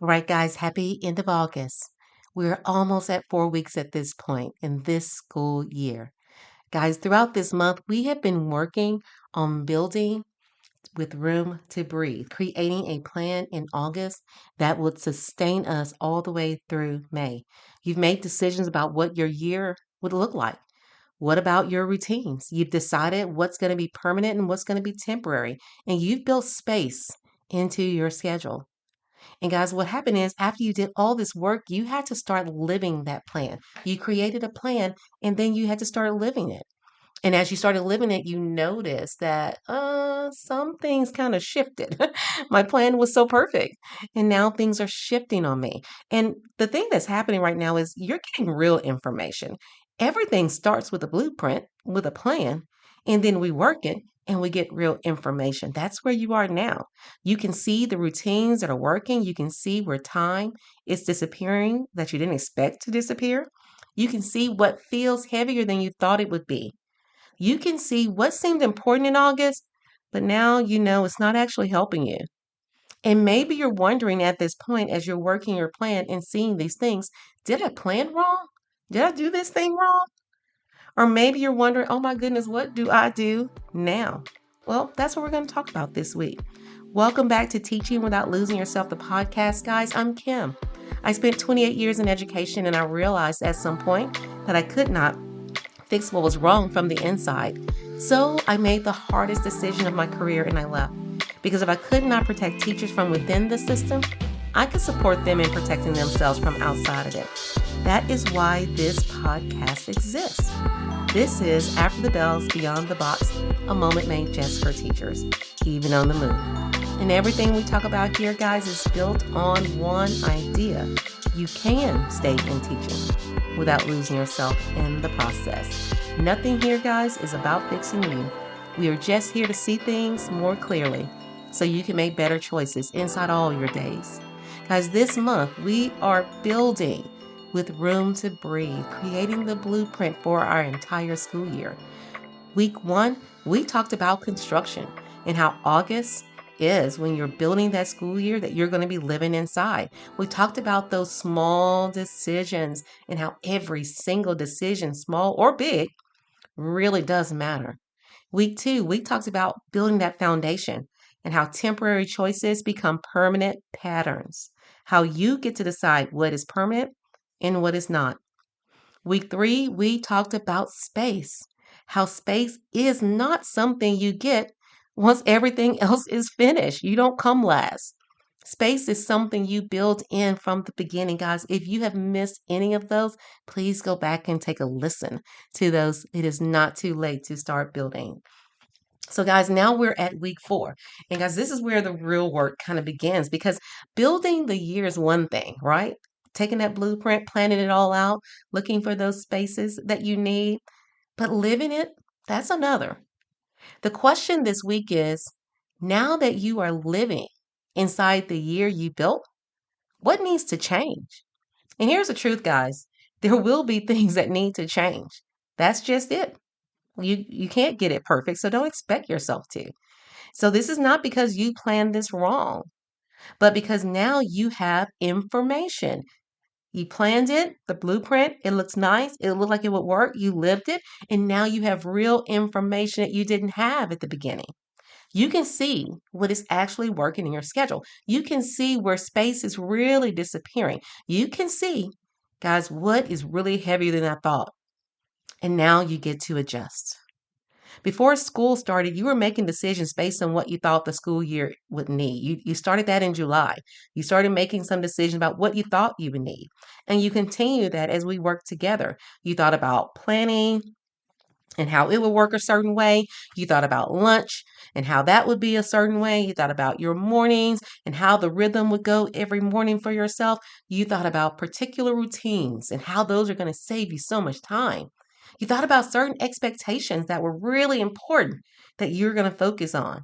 All right, guys, happy end of August. We're almost at 4 weeks at this point in this school year. Guys, throughout this month, we have been working on building with room to breathe, creating a plan in August that would sustain us all the way through May. You've made decisions about what your year would look like. What about your routines? You've decided what's going to be permanent and what's going to be temporary, and you've built space into your schedule. And guys, what happened is after you did all this work, you had to start living that plan. You created a plan and then you had to start living it. And as you started living it, you noticed that some things kind of shifted. My plan was so perfect. And now things are shifting on me. And the thing that's happening right now is you're getting real information. Everything starts with a blueprint, with a plan, and then we work it and we get real information. That's where you are now. You can see the routines that are working. You can see where time is disappearing that you didn't expect to disappear. You can see what feels heavier than you thought it would be. You can see what seemed important in August, but now you know it's not actually helping you. And maybe you're wondering at this point as you're working your plan and seeing these things, did I plan wrong? Did I do this thing wrong? Or maybe you're wondering, oh my goodness, what do I do now? Well, that's what we're going to talk about this week. Welcome back to Teaching Without Losing Yourself, the podcast, guys. I'm Kim. I spent 28 years in education and I realized at some point that I could not fix what was wrong from the inside. So I made the hardest decision of my career and I left. Because if I could not protect teachers from within the system, I could support them in protecting themselves from outside of it. That is why this podcast exists. This is After the Bells, Beyond the Box, a moment made just for teachers, even on the moon. And everything we talk about here, guys, is built on one idea. You can stay in teaching without losing yourself in the process. Nothing here, guys, is about fixing you. We are just here to see things more clearly so you can make better choices inside all your days. Guys, this month we are building with room to breathe, creating the blueprint for our entire school year. Week 1, we talked about construction and how August is when you're building that school year that you're going to be living inside. We talked about those small decisions and how every single decision, small or big, really does matter. Week 2, we talked about building that foundation and how temporary choices become permanent patterns, how you get to decide what is permanent and what is not. Week 3, we talked about space, how space is not something you get once everything else is finished. You don't come last. Space is something you build in from the beginning, guys. If you have missed any of those, please go back and take a listen to those. It is not too late to start building. So, guys, now we're at week 4. And, guys, this is where the real work kind of begins because building the year is one thing, right? Taking that blueprint, planning it all out, looking for those spaces that you need, but living it, that's another. The question this week is now that you are living inside the year you built, what needs to change? And here's the truth, guys, there will be things that need to change. That's just it. You can't get it perfect, so don't expect yourself to. So this is not because you planned this wrong, but because now you have information. You planned it, the blueprint, it looks nice, it looked like it would work, you lived it, and now you have real information that you didn't have at the beginning. You can see what is actually working in your schedule. You can see where space is really disappearing. You can see, guys, what is really heavier than I thought. And now you get to adjust. Before school started, you were making decisions based on what you thought the school year would need. You started that in July. You started making some decisions about what you thought you would need. And you continue that as we work together. You thought about planning and how it would work a certain way. You thought about lunch and how that would be a certain way. You thought about your mornings and how the rhythm would go every morning for yourself. You thought about particular routines and how those are going to save you so much time. You thought about certain expectations that were really important that you're going to focus on.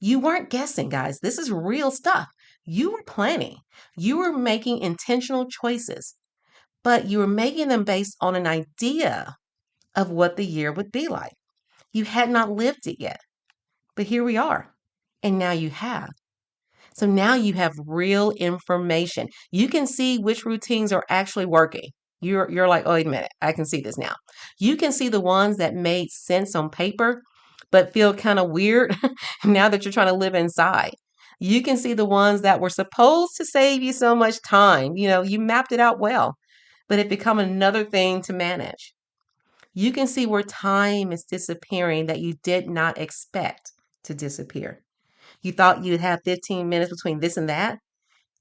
You weren't guessing, guys. This is real stuff. You were planning. You were making intentional choices, but you were making them based on an idea of what the year would be like. You had not lived it yet, but here we are. And now you have. So now you have real information. You can see which routines are actually working. You're like, oh, wait a minute, I can see this now. You can see the ones that made sense on paper, but feel kind of weird now that you're trying to live inside. You can see the ones that were supposed to save you so much time. You mapped it out well, but it become another thing to manage. You can see where time is disappearing that you did not expect to disappear. You thought you'd have 15 minutes between this and that,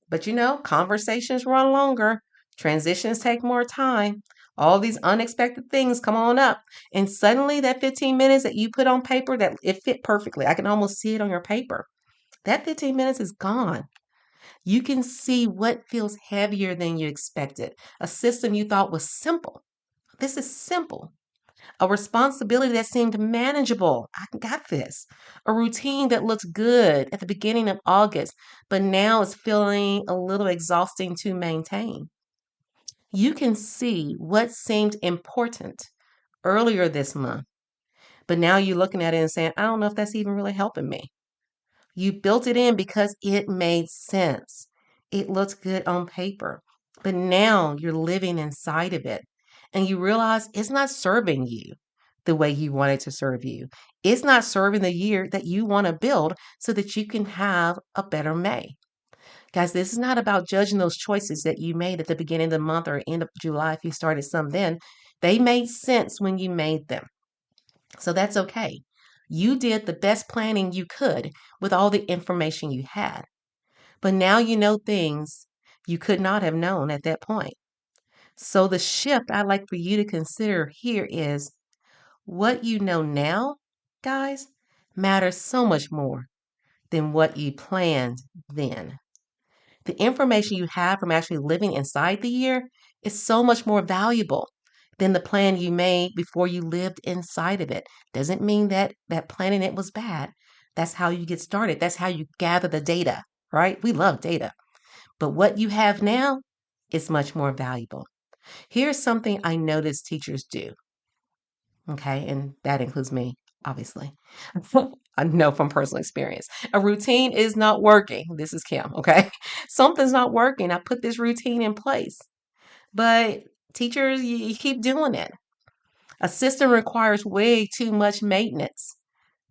but conversations run longer, transitions take more time, all these unexpected things come on up, and suddenly that 15 minutes that you put on paper that it fit perfectly. I can almost see it on your paper. That 15 minutes is gone. You can see what feels heavier than you expected. A system you thought was simple. This is simple. A responsibility that seemed manageable. I got this. A routine that looked good at the beginning of August, but now is feeling a little exhausting to maintain. You can see what seemed important earlier this month, but now you're looking at it and saying, I don't know if that's even really helping me. You built it in because it made sense. It looked good on paper, but now you're living inside of it and you realize it's not serving you the way you want it to serve you. It's not serving the year that you want to build so that you can have a better May. Guys, this is not about judging those choices that you made at the beginning of the month or end of July if you started some then. They made sense when you made them. So that's okay. You did the best planning you could with all the information you had. But now you know things you could not have known at that point. So the shift I'd like for you to consider here is what you know now, guys, matters so much more than what you planned then. The information you have from actually living inside the year is so much more valuable than the plan you made before you lived inside of it. Doesn't mean that planning it was bad. That's how you get started. That's how you gather the data, right? We love data. But what you have now is much more valuable. Here's something I notice teachers do, okay? And that includes me, obviously. I know from personal experience. A routine is not working. This is Kim, okay? Something's not working. I put this routine in place. But teachers, you keep doing it. A system requires way too much maintenance,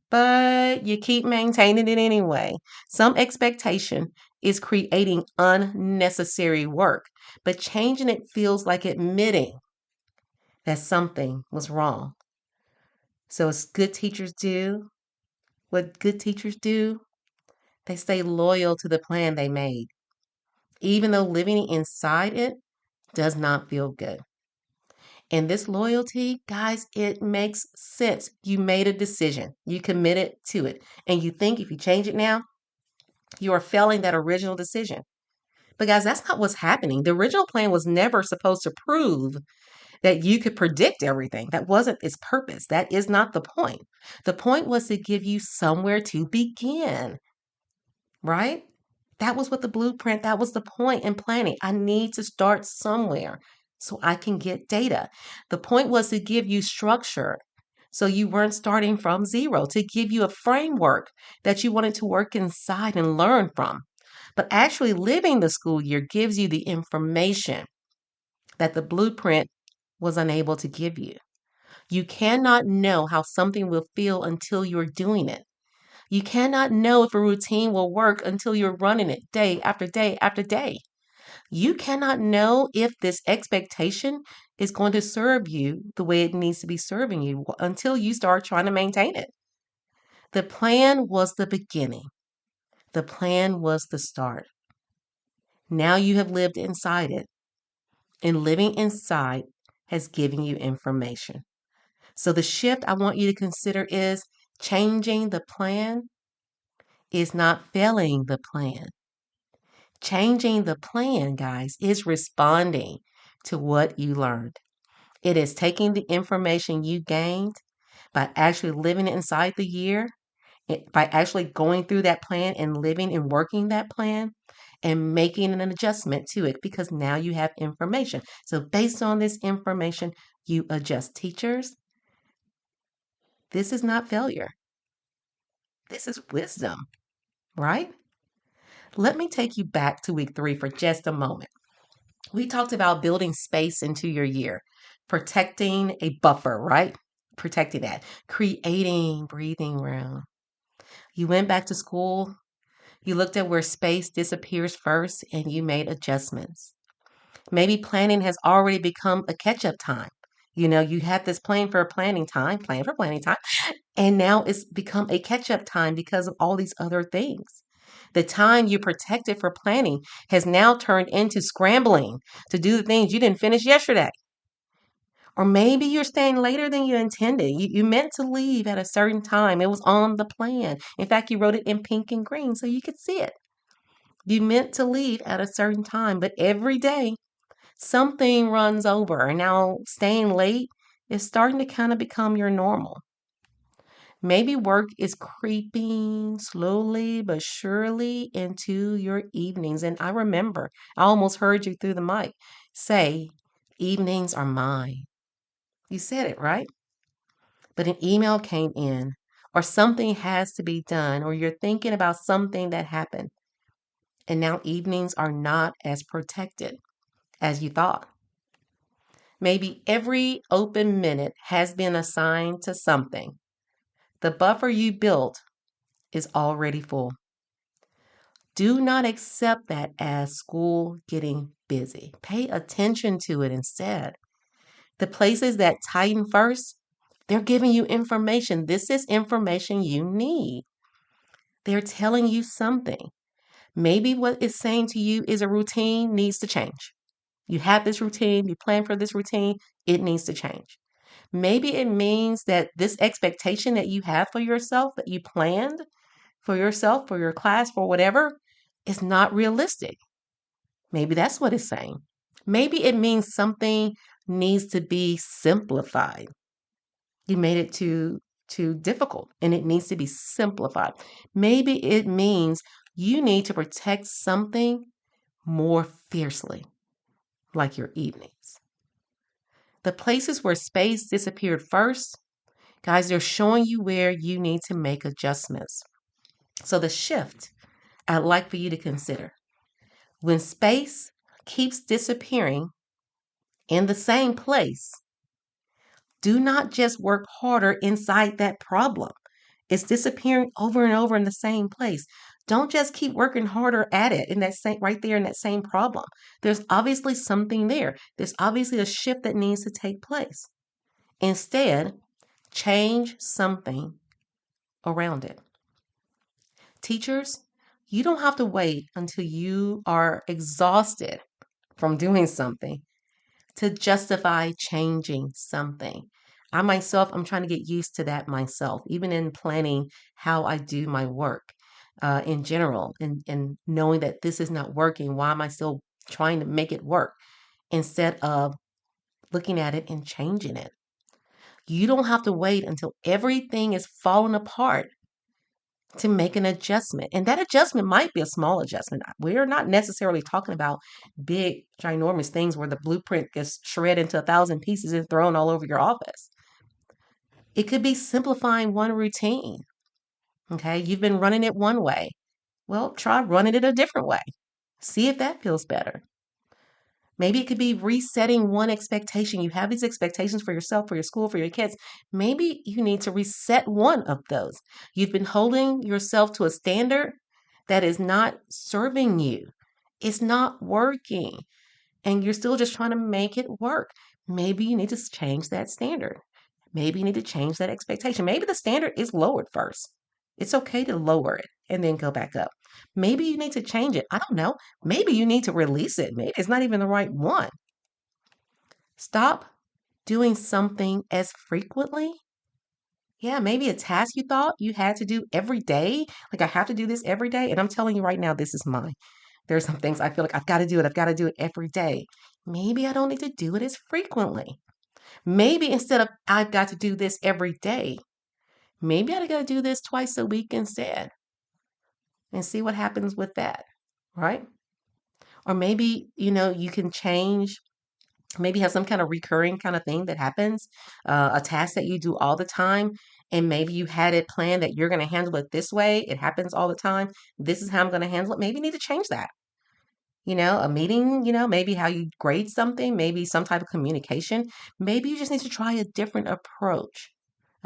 but you keep maintaining it anyway. Some expectation is creating unnecessary work, but changing it feels like admitting that something was wrong. So, as good teachers do, what good teachers do, they stay loyal to the plan they made, even though living inside it does not feel good. And this loyalty, guys, it makes sense. You made a decision, you committed to it, and you think if you change it now, you are failing that original decision. But, guys, that's not what's happening. The original plan was never supposed to prove that you could predict everything. That wasn't its purpose. That is not the point. The point was to give you somewhere to begin, right? That was what the blueprint, that was the point in planning. I need to start somewhere so I can get data. The point was to give you structure so you weren't starting from zero, to give you a framework that you wanted to work inside and learn from. But actually living the school year gives you the information that the blueprint was unable to give you. You cannot know how something will feel until you're doing it. You cannot know if a routine will work until you're running it day after day after day. You cannot know if this expectation is going to serve you the way it needs to be serving you until you start trying to maintain it. The plan was the beginning, the plan was the start. Now you have lived inside it, and living inside has given you information. So the shift I want you to consider is changing the plan is not failing the plan. Changing the plan, guys, is responding to what you learned. It is taking the information you gained by actually living inside the year, by actually going through that plan and living and working that plan and making an adjustment to it because now you have information. So, based on this information, you adjust. Teachers, this is not failure. This is wisdom, right? Let me take you back to week 3 for just a moment. We talked about building space into your year, protecting a buffer, right? Protecting that, creating breathing room. You went back to school, you looked at where space disappears first, and you made adjustments. Maybe planning has already become a catch up time. You had this plan for planning time, and now it's become a catch up time because of all these other things. The time you protected for planning has now turned into scrambling to do the things you didn't finish yesterday. Or maybe you're staying later than you intended. You meant to leave at a certain time. It was on the plan. In fact, you wrote it in pink and green so you could see it. You meant to leave at a certain time, but every day something runs over. And now staying late is starting to kind of become your normal. Maybe work is creeping slowly but surely into your evenings. And I remember, I almost heard you through the mic say, evenings are mine. You said it, right? But an email came in, or something has to be done, or you're thinking about something that happened. And now evenings are not as protected as you thought. Maybe every open minute has been assigned to something. The buffer you built is already full. Do not accept that as school getting busy. Pay attention to it instead. The places that tighten first, they're giving you information. This is information you need. They're telling you something. Maybe what it's saying to you is a routine needs to change. You have this routine, you plan for this routine, it needs to change. Maybe it means that this expectation that you have for yourself, that you planned for yourself, for your class, for whatever, is not realistic. Maybe that's what it's saying. Maybe it means something needs to be simplified. You made it too difficult and it needs to be simplified. Maybe it means you need to protect something more fiercely, like your evenings. The places where space disappeared first, guys, they're showing you where you need to make adjustments. So the shift I'd like for you to consider: when space keeps disappearing in the same place, do not just work harder inside that problem. It's disappearing over and over in the same place. Don't just keep working harder at it in that same right there in that same problem. There's obviously something there. There's obviously a shift that needs to take place. Instead, change something around it. Teachers, you don't have to wait until you are exhausted from doing something to justify changing something. I myself, I'm trying to get used to that myself, even in planning how I do my work in general, and knowing that this is not working. Why am I still trying to make it work instead of looking at it and changing it? You don't have to wait until everything is falling apart to make an adjustment. And that adjustment might be a small adjustment. We're not necessarily talking about big, ginormous things where the blueprint gets shredded into 1,000 pieces and thrown all over your office. It could be simplifying one routine. Okay, you've been running it one way. Well, try running it a different way. See if that feels better. Maybe it could be resetting one expectation. You have these expectations for yourself, for your school, for your kids. Maybe you need to reset one of those. You've been holding yourself to a standard that is not serving you. It's not working, and you're still just trying to make it work. Maybe you need to change that standard. Maybe you need to change that expectation. Maybe the standard is lowered first. It's okay to lower it and then go back up. Maybe you need to change it. I don't know. Maybe you need to release it. Maybe it's not even the right one. Stop doing something as frequently. Yeah, maybe a task you thought you had to do every day. Like, I have to do this every day. And I'm telling you right now, this is mine. There are some things I feel like I've got to do it. I've got to do it every day. Maybe I don't need to do it as frequently. Maybe instead of I've got to do this every day, maybe I got to do this twice a week instead and see what happens with that, right? Or maybe, you can change Maybe have some kind of recurring kind of thing that happens, a task that you do all the time. And maybe you had it planned that you're going to handle it this way. It happens all the time. This is how I'm going to handle it. Maybe you need to change that. A meeting, maybe how you grade something, maybe some type of communication. Maybe you just need to try a different approach.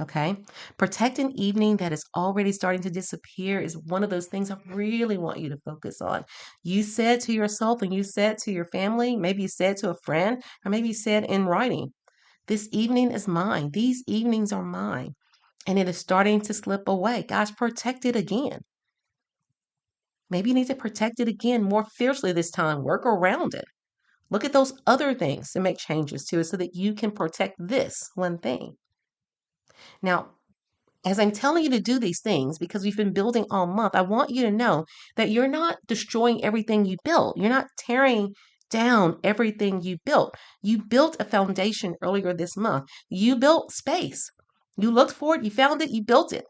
Okay. Protect an evening that is already starting to disappear is one of those things I really want you to focus on. You said to yourself and you said to your family, maybe you said to a friend, or maybe you said in writing, this evening is mine. These evenings are mine. And it is starting to slip away. Guys, protect it again. Maybe you need to protect it again more fiercely this time. Work around it. Look at those other things and make changes to it so that you can protect this one thing. Now, as I'm telling you to do these things, because we've been building all month, I want you to know that you're not destroying everything you built. You're not tearing down everything you built. You built a foundation earlier this month. You built space. You looked for it, you found it, you built it.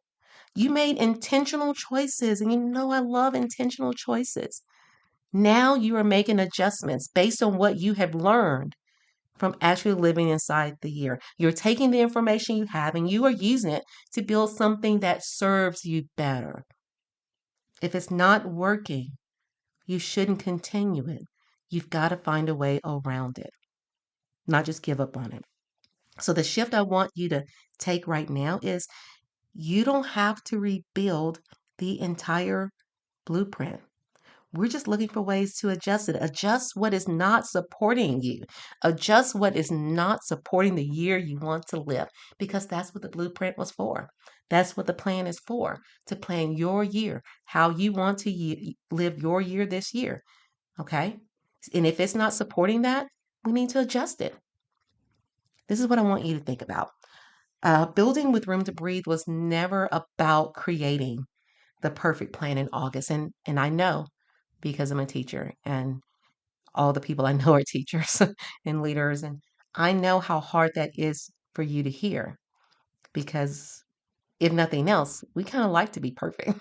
You made intentional choices, and I love intentional choices. Now you are making adjustments based on what you have learned from actually living inside the year. You're taking the information you have and you are using it to build something that serves you better. If it's not working, you shouldn't continue it. You've got to find a way around it, not just give up on it. So, the shift I want you to take right now is you don't have to rebuild the entire blueprint. We're just looking for ways to adjust it. Adjust what is not supporting you. Adjust what is not supporting the year you want to live, because that's what the blueprint was for. That's what the plan is for, to plan your year, how you want to live your year this year. Okay? And if it's not supporting that, we need to adjust it. This is what I want you to think about. Building with room to breathe was never about creating the perfect plan in August. And I know, because I'm a teacher and all the people I know are teachers and leaders. And I know how hard that is for you to hear, because if nothing else, we kind of like to be perfect.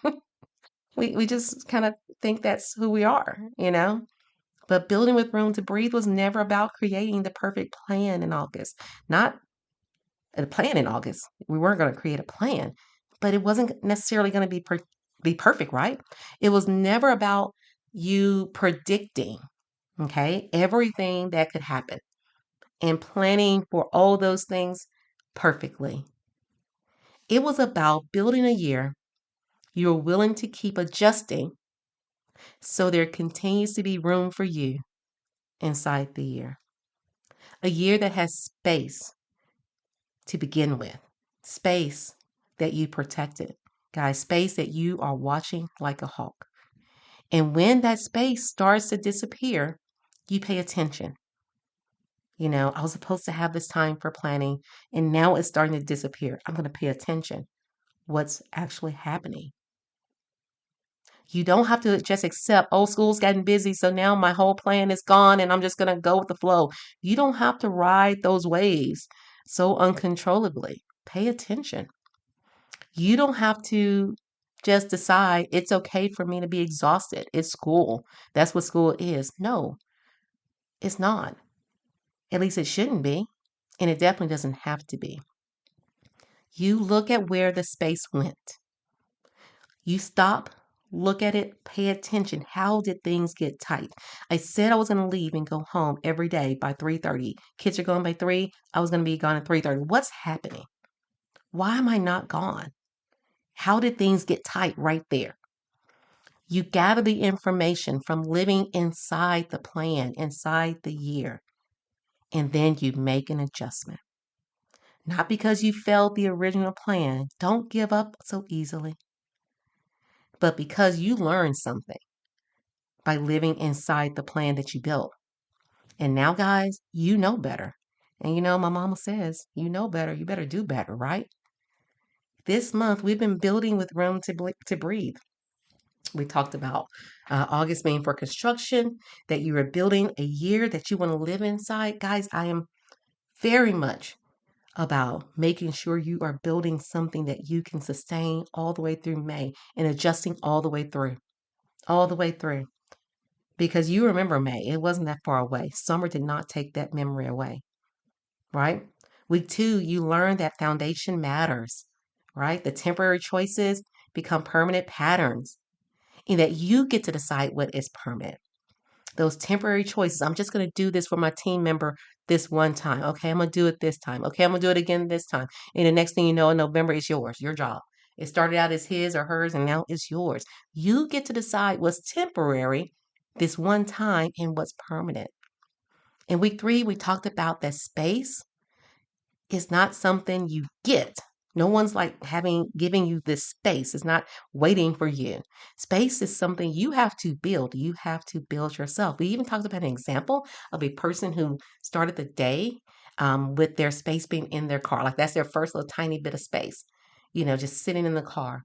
We just kind of think that's who we are. But building with room to breathe was never about creating the perfect plan in August. Not a plan in August. We weren't going to create a plan, but it wasn't necessarily going to be perfect, right? It was never about you predicting, okay, everything that could happen and planning for all those things perfectly. It was about building a year you're willing to keep adjusting so there continues to be room for you inside the year. A year that has space to begin with, space that you protected. Guys, space that you are watching like a hawk. And when that space starts to disappear, you pay attention. I was supposed to have this time for planning, and now it's starting to disappear. I'm going to pay attention. What's actually happening? You don't have to just accept, oh, school's getting busy, so now my whole plan is gone and I'm just going to go with the flow. You don't have to ride those waves so uncontrollably. Pay attention. You don't have to just decide it's okay for me to be exhausted. It's school. That's what school is. No, it's not. At least it shouldn't be. And it definitely doesn't have to be. You look at where the space went. You stop, look at it, pay attention. How did things get tight? I said I was going to leave and go home every day by 3:30. Kids are going by 3. I was going to be gone at 3:30. What's happening? Why am I not gone? How did things get tight right there? You gather the information from living inside the plan, inside the year, and then you make an adjustment. Not because you failed the original plan. Don't give up so easily. But because you learned something by living inside the plan that you built. And now, guys, you know better. And my mama says, you know better, you better do better, right? This month, we've been building with room to breathe. We talked about August being for construction, that you are building a year that you want to live inside. Guys, I am very much about making sure you are building something that you can sustain all the way through May and adjusting all the way through. All the way through. because you remember May. It wasn't that far away. Summer did not take that memory away, right? Week 2, you learn that foundation matters, right? The temporary choices become permanent patterns, and that you get to decide what is permanent. Those temporary choices. I'm just going to do this for my team member this one time. Okay, I'm going to do it this time. Okay, I'm going to do it again this time. And the next thing you know, in November, it's yours, your job. It started out as his or hers, and now it's yours. You get to decide what's temporary this one time and what's permanent. In week 3, we talked about that space is not something you get. No one's like giving you this space. It's not waiting for you. Space is something you have to build. You have to build yourself. We even talked about an example of a person who started the day with their space being in their car. Like that's their first little tiny bit of space, just sitting in the car,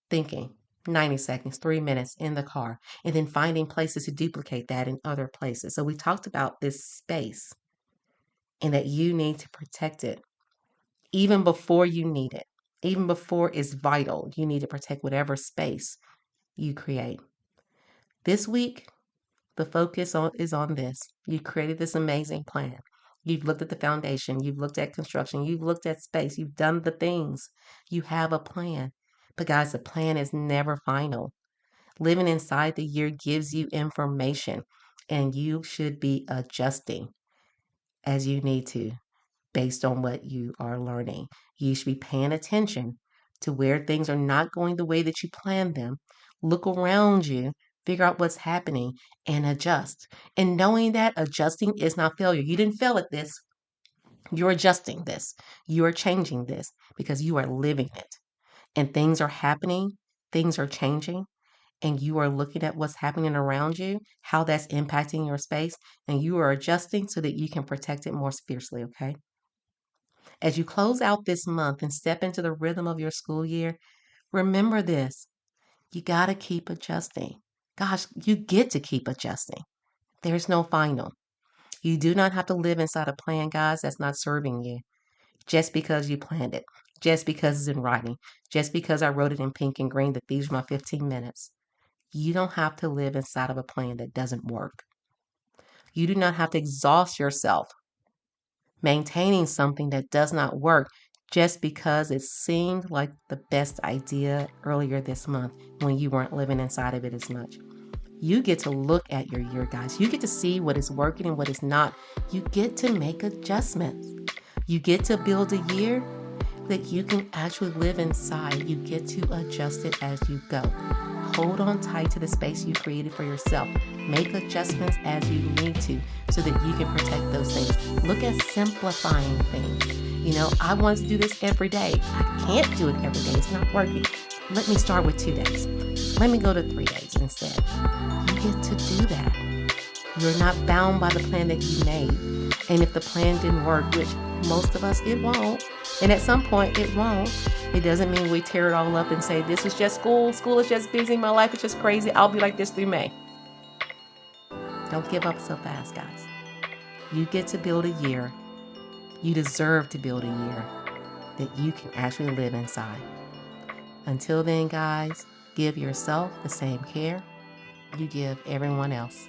thinking 90 seconds, 3 minutes in the car, and then finding places to duplicate that in other places. So we talked about this space and that you need to protect it even before you need it, even before it's vital. You need to protect whatever space you create. This week, the is on this. You created this amazing plan. You've looked at the foundation, you've looked at construction, you've looked at space, you've done the things. You have a plan. But guys, the plan is never final. Living inside the year gives you information, and you should be adjusting as you need to based on what you are learning. You should be paying attention to where things are not going the way that you planned them. Look around you, figure out what's happening, and adjust. And knowing that adjusting is not failure. You didn't fail at this. You're adjusting this. You are changing this because you are living it. And things are happening, things are changing, and you are looking at what's happening around you, how that's impacting your space, and you are adjusting so that you can protect it more fiercely, okay? As you close out this month and step into the rhythm of your school year, remember this. You got to keep adjusting. Gosh, you get to keep adjusting. There's no final. You do not have to live inside a plan, guys, that's not serving you just because you planned it, just because it's in writing, just because I wrote it in pink and green that these are my 15 minutes. You don't have to live inside of a plan that doesn't work. You do not have to exhaust yourself maintaining something that does not work just because it seemed like the best idea earlier this month when you weren't living inside of it as much. You get to look at your year, guys. You get to see what is working and what is not. You get to make adjustments. You get to build a year that you can actually live inside. You get to adjust it as you go. Hold on tight to the space you created for yourself. Make adjustments as you need to so that you can protect those things. Look at simplifying things. I want to do this every day. I can't do it every day. It's not working. Let me start with 2 days. Let me go to 3 days instead. You get to do that. You're not bound by the plan that you made. And if the plan didn't work, which most of us, it won't. And at some point, it won't. It doesn't mean we tear it all up and say, this is just school. School is just busy. My life is just crazy. I'll be like this through May. Don't give up so fast, guys. You get to build a year. You deserve to build a year that you can actually live inside. Until then, guys, give yourself the same care you give everyone else.